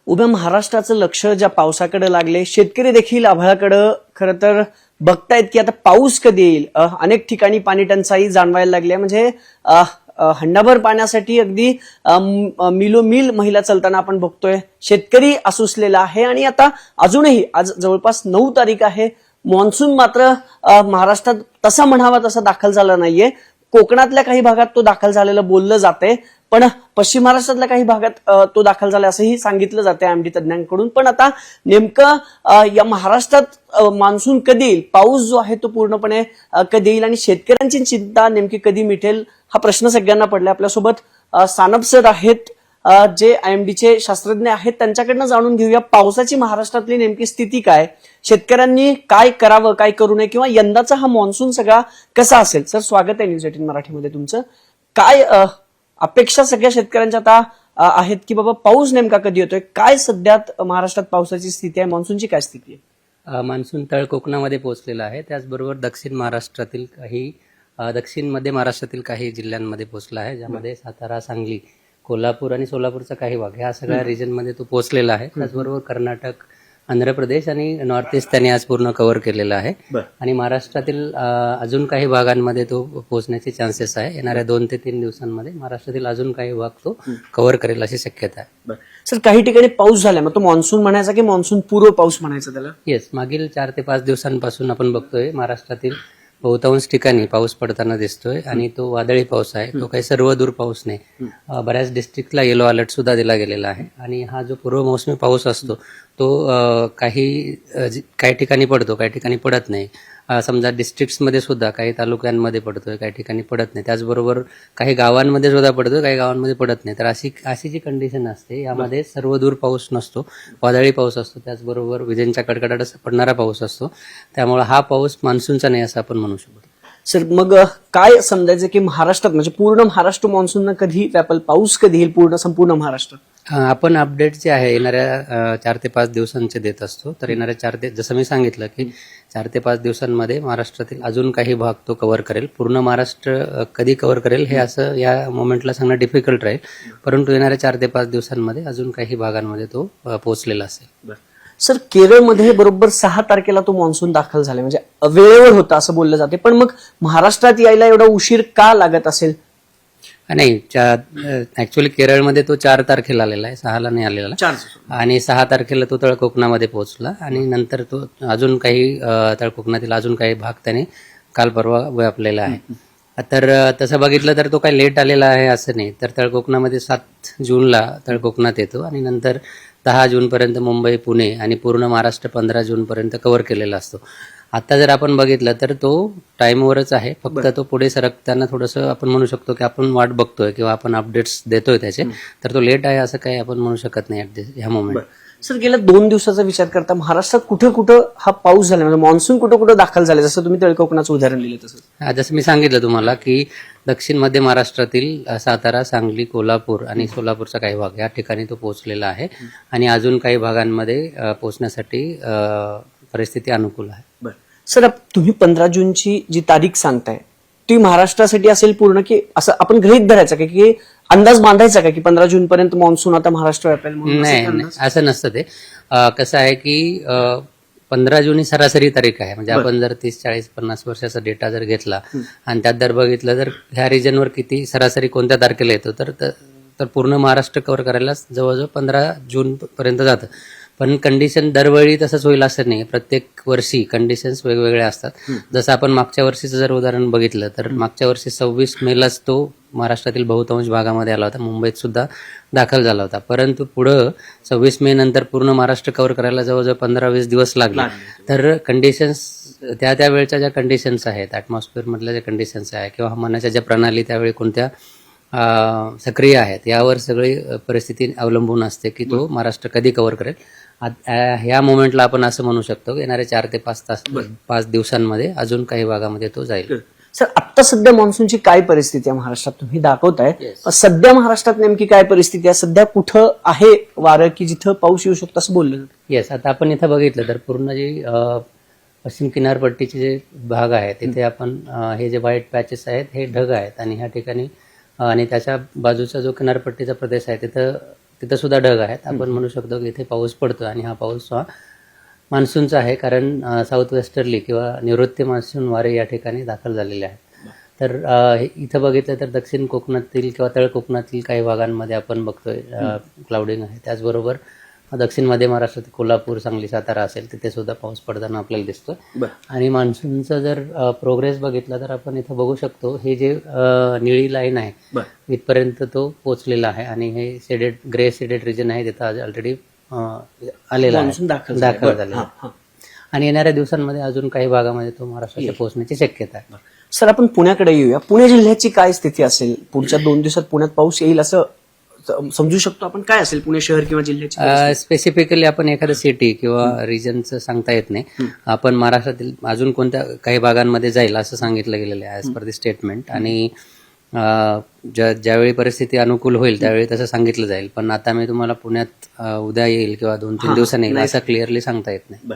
उभ्या महाराष्ट्राचं लक्ष ज्या पावसाकडे लागले, शेतकरी देखील आभाळाकडे खरं तर बघतायत की आता पाऊस कधी येईल. अनेक ठिकाणी पाणी टंचाई जाणवायला लागली आहे. म्हणजे हंडाभर पाण्यासाठी अगदी मिलोमिल महिला चालताना आपण बघतोय. शेतकरी आसुसलेला आहे आणि आता अजूनही आज जवळपास 9 तारीख आहे. मान्सून मात्र महाराष्ट्रात तसा म्हणावा तसा दाखल झाला नाहीये. कोकणातल्या काही भागात तो दाखल झालेलं बोललं जाते, पण पश्चिम महाराष्ट्रातल्या काही भागात तो दाखल झाला असंही सांगितलं जाते आयएमडी तज्ञांकडून. पण आता नेमकं या महाराष्ट्रात मान्सून कधी येईल, पाऊस जो आहे तो पूर्णपणे कधी येईल आणि शेतकऱ्यांची चिंता नेमकी कधी मिटेल हा प्रश्न सगळ्यांना पडलाय. आपल्यासोबत सानप सर आहेत, जे आयएमडीचे शास्त्रज्ञ आहेत, त्यांच्याकडनं जाणून घेऊया पावसाची महाराष्ट्रातली नेमकी स्थिती काय, शेतकऱ्यांनी काय करावं काय करू नये, किंवा यंदाचा हा मान्सून सगळा कसा असेल. सर स्वागत आहे न्यूज 18 मराठीमध्ये तुमचं. काय अपेक्षा सगळ्या शेतकऱ्यांच्या आता आहेत की बाबा पाऊस नेमका कधी येतोय, काय सध्यात महाराष्ट्रात पावसाची स्थिती आहे, मान्सूनची काय स्थिती आहे? मान्सून तळ कोकणामध्ये पोहोचलेला आहे. त्याचबरोबर दक्षिण मध्य महाराष्ट्रातील काही जिल्ह्यांमध्ये पोहोचला आहे, ज्यामध्ये सातारा, सांगली, कोल्हापूर आणि सोलापूरचा काही भाग ह्या सगळ्या रिजनमध्ये तो पोहोचलेला आहे. त्याचबरोबर कर्नाटक, आंध्र प्रदेश आणि नॉर्थ ईस्ट त्यांनी आज पूर्ण कव्हर केलेला आहे. आणि महाराष्ट्रातील अजून काही भागांमध्ये तो पोहोचण्याचे चान्सेस आहे. येणाऱ्या 2 ते 3 दिवसांमध्ये महाराष्ट्रातील अजून काही भाग तो कव्हर करेल अशी शक्यता आहे. सर काही ठिकाणी पाऊस झाला, मग तो मान्सून म्हणायचा की मान्सून पूर्व पाऊस म्हणायचा त्याला? येस, मागील 4 ते 5 दिवसांपासून आपण बघतोय महाराष्ट्रातील बहुतांश ठिकाणी पाऊस पडताना दिसतोय आणि तो वादळी पाऊस आहे. तो काही सर्वदूर पाऊस नाही. बऱ्याच डिस्ट्रिक्टला येलो अलर्ट सुद्धा दिला गेलेला आहे. आणि हा जो पूर्व मोसमी पाऊस असतो तो काही ठिकाणी पडतो, काही ठिकाणी पडत नाही. समजा डिस्ट्रिक्ट्समध्ये सुद्धा काही तालुक्यांमध्ये पडतोय, काही ठिकाणी पडत नाही. त्याचबरोबर काही गावांमध्ये सुद्धा पडतोय, काही गावांमध्ये पडत नाही. तर अशी जी कंडिशन असते यामध्ये सर्वदूर पाऊस नसतो, वादळी पाऊस असतो. त्याचबरोबर विजेंच्या कडकडाट पडणारा पाऊस असतो. त्यामुळे हा पाऊस मान्सूनचा नाही असं आपण म्हणू शकतो. सर मग काय समजायचं की महाराष्ट्रात म्हणजे पूर्ण महाराष्ट्र मान्सून कधी व्यापल, पाऊस कधी येईल संपूर्ण महाराष्ट्रात? आपण अपडेट जे आहे येणाऱ्या 4 ते 5 दिवसांचे देत असतो. तर येणाऱ्या जसं मी सांगितलं की 4 ते 5 दिवसांमध्ये महाराष्ट्रातील अजून काही भाग तो कव्हर करेल. पूर्ण महाराष्ट्र कधी कव्हर करेल हे असं या मोमेंटला सांगणं डिफिकल्ट राहील, परंतु येणाऱ्या 4 ते 5 दिवसांमध्ये अजून काही भागांमध्ये तो पोहोचलेला असेल. सर केरळमध्ये बरोबर 6 तारखेला तो मान्सून दाखल झाला, म्हणजे वेळेवर होता असं बोललं जाते. पण मग महाराष्ट्रात यायला एवढा उशीर का लागत असेल? नाही, ऍक्च्युअली केरळमध्ये तो 4 तारखेला आलेला आहे, 6ला नाही आलेला. आणि 6 तारखेला तो तळ कोकणामध्ये पोहोचला आणि नंतर तो अजून काही तळ कोकणातील अजून काही भाग त्याने काल परवा व्यापलेला आहे. तर तसं बघितलं तर तो काही लेट आलेला आहे असं नाही. तर तळ कोकणामध्ये 7 जूनला तळ कोकणात येतो आणि नंतर 10 जूनपर्यंत मुंबई, पुणे आणि पूर्ण महाराष्ट्र 15 जूनपर्यंत कव्हर केलेला असतो. आता जर आपण बघितलं तर तो टाइमवरच आहे, फक्त तो पुढे सरकताना थोडंसं आपण म्हणू शकतो की आपण वाट बघतोय किंवा आपण अपडेट्स देतोय त्याचे. तर तो लेट आहे असं काही आपण म्हणू शकत नाही ह्या मोमेंट. सर गेल्या 2 दिवसाचा विचार करता महाराष्ट्रात कुठं कुठं हा पाऊस झाला, म्हणजे मान्सून कुठं कुठं दाखल झाला, जसं तुम्ही तळकोकणाचं उदाहरण दिलं तसं? जसं मी सांगितलं तुम्हाला की दक्षिण मध्य महाराष्ट्रातील सातारा, सांगली, कोल्हापूर आणि सोलापूरचा काही भाग या ठिकाणी तो पोहोचलेला आहे. आणि अजून काही भागांमध्ये पोहोचण्यासाठी परिस्थिती अनुकूल आहे. सर तुम्ही 15 जूनची जी तारीख सांगताय ती महाराष्ट्रासाठी असेल पूर्ण, की असं आपण गृहीत धरायचं का, की अंदाज बांधायचा का की 15 जून पर्यंत मान्सून आता महाराष्ट्र व्यापेल? नाही, असं नसतं ते. कसं आहे की 15 जून ही सरासरी तारीख आहे. म्हणजे आपण जर 30, 40, 50 वर्षाचा डेटा जर घेतला आणि त्यात जर बघितलं तर ह्या रिजनवर किती सरासरी कोणत्या तारखेला येतो तर पूर्ण महाराष्ट्र कव्हर करायला जवळजवळ 15 जून पर्यंत जातं. पण कंडिशन दरवेळी तसंच होईल असं नाही. प्रत्येक वर्षी कंडिशन्स वेगवेगळ्या असतात. जसं आपण मागच्या वर्षीचं जर उदाहरण बघितलं तर मागच्या वर्षी 26 मेलाच तो महाराष्ट्रातील बहुतांश भागामध्ये आला होता, मुंबईत सुद्धा दाखल झाला होता. परंतु पुढं 26 मे नंतर पूर्ण महाराष्ट्र कव्हर करायला जवळजवळ 15-20 दिवस लागले. तर कंडिशन्स त्या वेळच्या ज्या कंडिशन्स आहेत, ॲटमॉस्फिअर मधल्या ज्या कंडिशन्स आहेत किंवा हवामानाच्या ज्या प्रणाली त्यावेळी कोणत्या सक्रिय आहेत यावर सगळी परिस्थिती अवलंबून असते की तो महाराष्ट्र कधी कव्हर करेल. ह्या मोमेंटला आपण असं म्हणू शकतो की येणाऱ्या 4 ते 5 दिवसांमध्ये अजून काही भागामध्ये तो जाईल. सर आता सध्या मान्सूनची काय परिस्थिती आहे महाराष्ट्रात तुम्ही दाखवताय? सध्या महाराष्ट्रात नेमकी काय परिस्थिती आहे? सध्या कुठं आहे वारं की जिथं पाऊस येऊ शकतो असं बोललं? येस, आता आपण इथं बघितलं तर पूर्ण जी पश्चिम किनारपट्टीचे जे भाग आहेत तिथे आपण हे जे व्हाईट पॅचेस आहेत हे ढग आहेत आणि ह्या ठिकाणी आणि त्याच्या बाजूचा जो किनारपट्टीचा प्रदेश आहे तिथं तिथं सुद्धा ढग आहेत. आपण म्हणू शकतो की इथे पाऊस पडतो आणि हा पाऊस मान्सूनचा आहे, कारण साऊथ वेस्टर्ली किंवा नैऋत्य मान्सून वारे या ठिकाणी दाखल झालेले आहेत. तर इथं बघितलं तर दक्षिण कोकणातील किंवा तळ कोकणातील काही भागांमध्ये आपण बघतोय क्लाउडिंग आहे. त्याचबरोबर दक्षिण मध्य महाराष्ट्रात कोल्हापूर, सांगली, सातारा असेल तिथे सुद्धा पाऊस पडताना आपल्याला दिसतोय. आणि मान्सूनचा जर प्रोग्रेस बघितला तर आपण इथं बघू शकतो, हे जे निळी लाईन आहे इथपर्यंत तो पोहोचलेला आहे आणि हे शेडेड ग्रे शेडेड रिजन आहे तिथं ऑलरेडी आलेला आहे, दाखल झालेला आहे. आणि येणाऱ्या दिवसांमध्ये अजून काही भागामध्ये तो महाराष्ट्राच्या पोहोचण्याची शक्यता आहे. सर, आपण पुण्याकडे येऊया. पुणे जिल्ह्याची काय स्थिती असेल? पुढच्या 2 दिवसात पुण्यात पाऊस येईल असं समजू शकतो आपण? काय असेल पुणे शहर किंवा जिल्ह्याची? स्पेसिफिकली आपण एखादं सिटी किंवा रिजनचं सांगता येत नाही. आपण महाराष्ट्रातील अजून कोणत्या काही भागांमध्ये जाईल असं सांगितलं गेलेलं आहे ऍज पर दी स्टेटमेंट. आणि ज्यावेळी परिस्थिती अनुकूल होईल त्यावेळी तसं सांगितलं जाईल. पण आता मी तुम्हाला पुण्यात उद्या येईल किंवा 2-3 दिवसांनी येईल असं क्लिअरली सांगता येत नाही.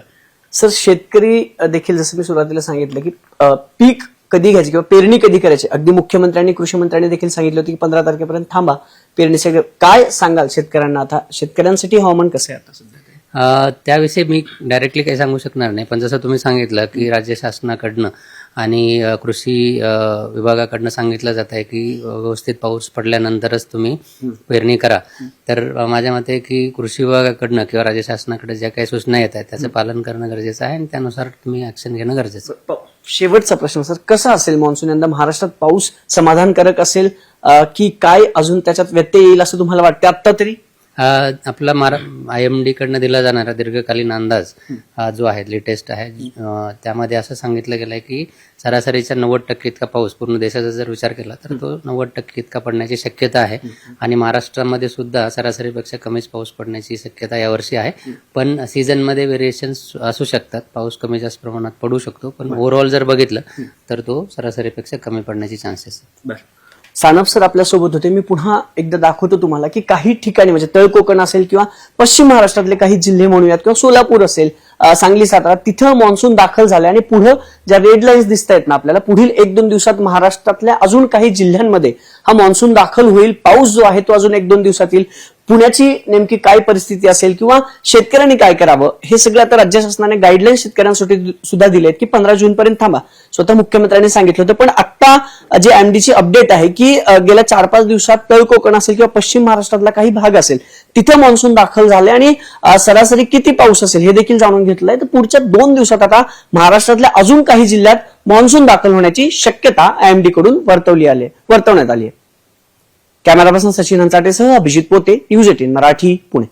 सर, शेतकरी देखील जसं मी सुरुवातीला सांगितलं की पीक कधी घ्यायची किंवा पेरणी कधी करायची, अगदी मुख्यमंत्र्यांनी कृषी मंत्र्यांनी देखील सांगितलं होतं की 15 तारखेपर्यंत थांबा पेरणीसाठी. काय सांगाल शेतकऱ्यांना? आता शेतकऱ्यांसाठी हवामान कसं आहे आता सध्या? त्याविषयी मी डायरेक्टली काही सांगू शकणार नाही. पण जसं तुम्ही सांगितलं की राज्य शासनाकडनं आणि कृषी विभागाकडनं सांगितलं जात आहे की व्यवस्थित पाऊस पडल्यानंतरच तुम्ही पेरणी करा. तर माझ्या मते की कृषी विभागाकडनं किंवा राज्य शासनाकडे ज्या काही सूचना येत आहेत त्याचं पालन करणं गरजेचं आहे आणि त्यानुसार तुम्ही ऍक्शन घेणं गरजेचं आहे. शेवटचा प्रश्न सर, कसा असेल मॉन्सून यंदा? महाराष्ट्रात पाऊस समाधानकारक असेल की काय अजून त्याच्यात व्यत्यय येईल असं तुम्हाला वाटतं आता तरी? आपला IMD कडनं दिला जाणारा दीर्घकालीन अंदाज जो आहे लेटेस्ट आहे, त्यामध्ये असं सांगितलं गेलं आहे की सरासरीच्या 90% इतका पाऊस पूर्ण देशाचा जर विचार केला तर तो 90% इतका पडण्याची शक्यता आहे. आणि महाराष्ट्रामध्ये सुद्धा सरासरीपेक्षा कमीच पाऊस पडण्याची शक्यता यावर्षी आहे. पण सीझनमध्ये व्हेरिएशन्स असू शकतात, पाऊस कमी जास्त प्रमाणात पडू शकतो. पण ओव्हरऑल जर बघितलं तर तो सरासरीपेक्षा कमी पडण्याची चान्सेस आहेत. सानप सर आपल्यासोबत होते. मी पुन्हा एकदा दाखवतो तुम्हाला की काही ठिकाणी म्हणजे तळ कोकण असेल किंवा पश्चिम महाराष्ट्रातले काही जिल्हे म्हणूयात किंवा सोलापूर असेल, सांगली, सातारा, तिथं मान्सून दाखल झाले. आणि पुढे ज्या रेड लाईन्स दिसत आहेत ना आपल्याला, पुढील 1-2 दिवसात महाराष्ट्रातल्या अजून काही जिल्ह्यांमध्ये हा मान्सून दाखल होईल. पाऊस जो आहे तो अजून 1-2 दिवसात येईल. पुण्याची नेमकी काय परिस्थिती असेल किंवा शेतकऱ्यांनी काय करावं हे सगळं आता राज्य शासनाने गाईडलाईन शेतकऱ्यांसाठी सुद्धा दिलेत की 15 जून पर्यंत थांबा. स्वतः मुख्यमंत्र्यांनी सांगितलं होतं. पण आता जे MDची अपडेट आहे की गेल्या 4-5 दिवसात तळ कोकण असेल किंवा पश्चिम महाराष्ट्रातला काही भाग असेल तिथं मान्सून दाखल झाले आणि सरासरी किती पाऊस असेल हे देखील जाणून घेतलंय. तर पुढच्या 2 दिवसात आता महाराष्ट्रातल्या अजून काही जिल्ह्यात मान्सून दाखल होण्याची शक्यता IMD कडून वर्तवण्यात आली आहे. कॅमेरा पर्सन सचिन हंचाटेसह अभिजित पोते, न्यूज 18 मराठी, पुणे.